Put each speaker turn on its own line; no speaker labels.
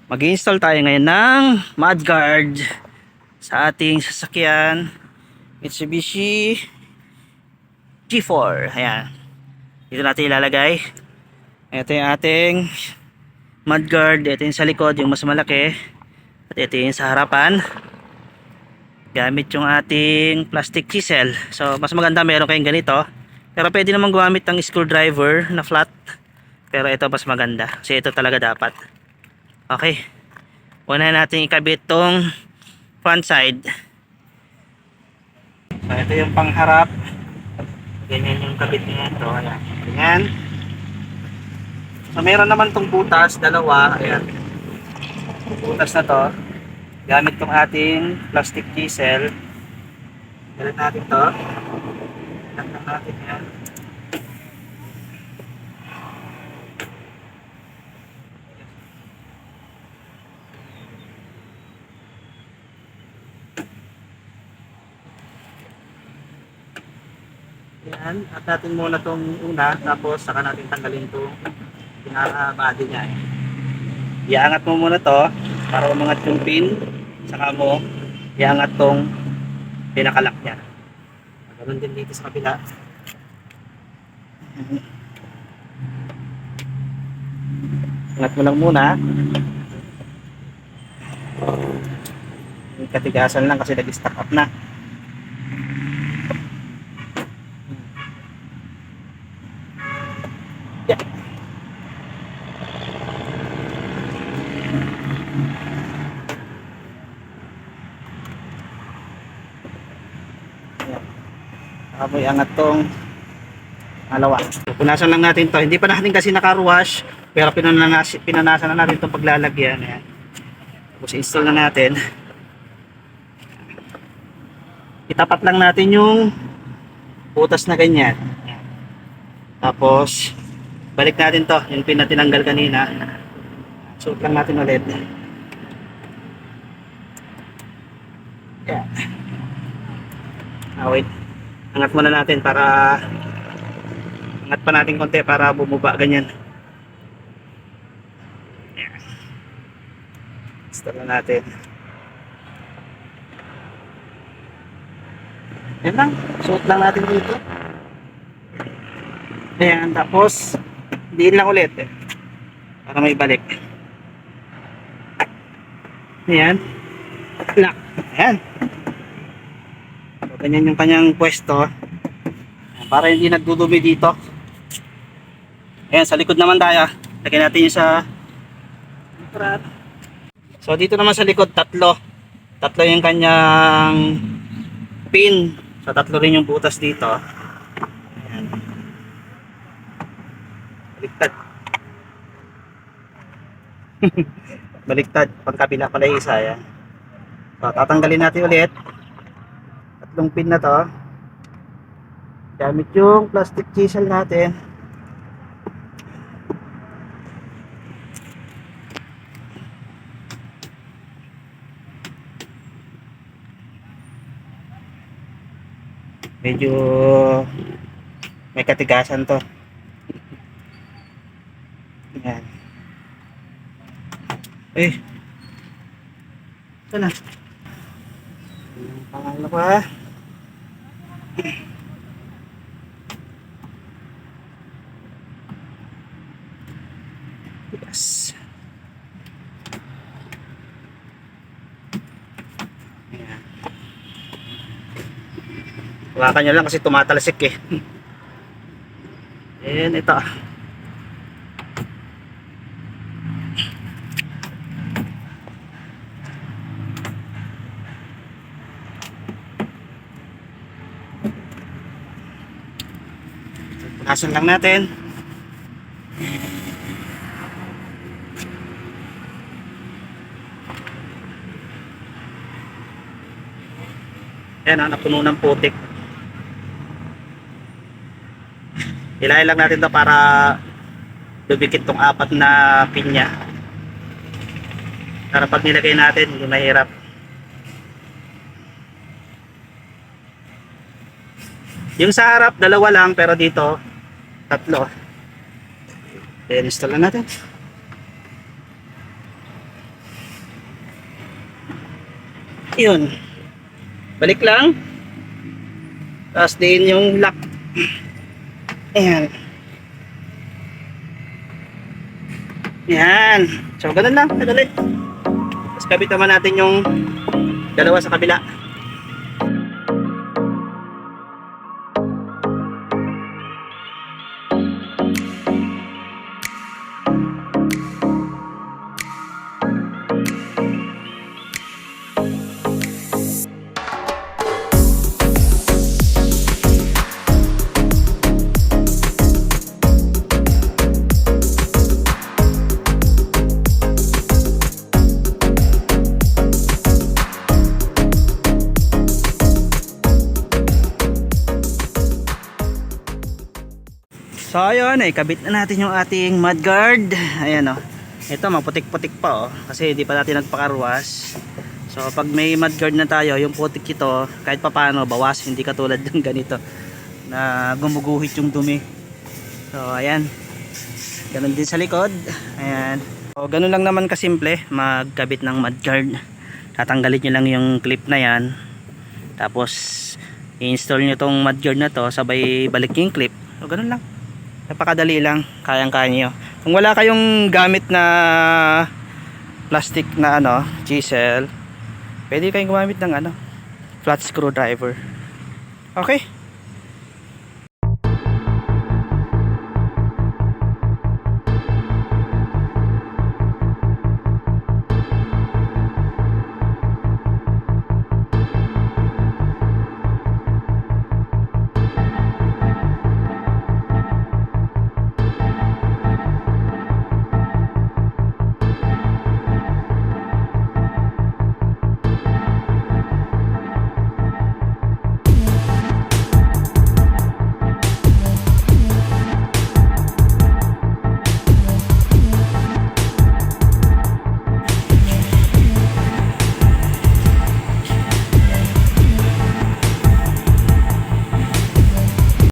Mag-install tayo ngayon ng mudguard sa ating sasakyan Mitsubishi G4. Ayan, dito natin ilalagay. Ito yung ating mudguard. Ito yung sa likod, yung mas malaki, at ito yung sa harapan. Gamit yung ating plastic chisel. So mas maganda meron kayong ganito, pero pwede naman gumamit ng screwdriver na flat, pero ito mas maganda kasi ito talaga dapat. Okay, una natin ikabit tong front side. So ito yung pangharap, ganyan yung kabit niya ito. Ayan, ganyan. So meron naman tong butas, dalawa. Ayan, butas na to, gamit tong ating plastic chisel. Galit natin to, galit natin yan. Yan, at natin muna tong una, tapos saka natin tanggalin tong pinaka-body niya. Iangat mo muna to para umangat yung pin, saka mo iangat tong pinaka-lock niya. Ganoon din dito sa kabila. Angat mo lang muna. Yung katigasan lang kasi nag-stack up na. Yeah. Amoy angat tong alawa. Punasan lang natin to. Hindi pa natin kasi naka-wash, pero pinanasan na natin itong paglalagyan. Ayan. Tapos install na natin. Itapat lang natin yung butas na ganyan. Ayan. Tapos balik natin to, yung pin na tinanggal kanina. Suot lang natin ulit. Ayan. Wait. Angat muna natin para angat pa natin konti para bumaba ganyan. Ayan. Install na natin. Yan lang. Suot lang natin dito. Ayan. Tapos diin lang ulit para may balik. Ayan. Lock. Ayan. So, ganyan yung kanyang pwesto. Ayan, para hindi nagdudumi dito. Ayan, sa likod naman tayo. Lagyan natin yung sa so dito naman sa likod, tatlo yung kanyang pin. So tatlo rin yung butas dito. Ayan. Baliktad. Baliktad, pagkabila pala yung isa. Ayan. So tatanggalin natin ulit tatlong pin na to gamit yung plastic chisel natin. Medyo may katigasan to. Ayan. Ito na. Yung pangalawa. Yes. Ayan. Hawakan nyo lang kasi tumatalsik eh. Ayan, ito. Punasan lang natin. Ayan, napuno ng putik. Hilahin lang natin to para dumikit tong apat na pinya. Para pag nilagay natin, hindi mahirap. Yung sa harap, dalawa lang, pero dito, tatlo. Then, install na natin. Yun. Balik lang. Tapos din yung lock. Ayan. Yan. So, ganun lang. Madali. Tapos kabit naman natin yung dalawa sa kabila. So ayun, kabit na natin yung ating mudguard. Ayan o. Ito maputik-putik pa o. Kasi hindi pa natin nagpakarwas. So pag may mudguard na tayo, yung putik ito, kahit pa paano, bawas. Hindi katulad ng ganito na gumuguhit yung dumi. So ayan. Ganun din sa likod. Ayan. So ganun lang naman kasimple magkabit ng mudguard. Tatanggalin nyo lang yung clip na yan. Tapos i-install nyo tong mudguard na to, sabay balik yung clip. So ganun lang. Napakadali lang, kayang-kaya nyo. Kung wala kayong gamit na plastic na chisel, pwede kayong gumamit ng flat screwdriver. Okay.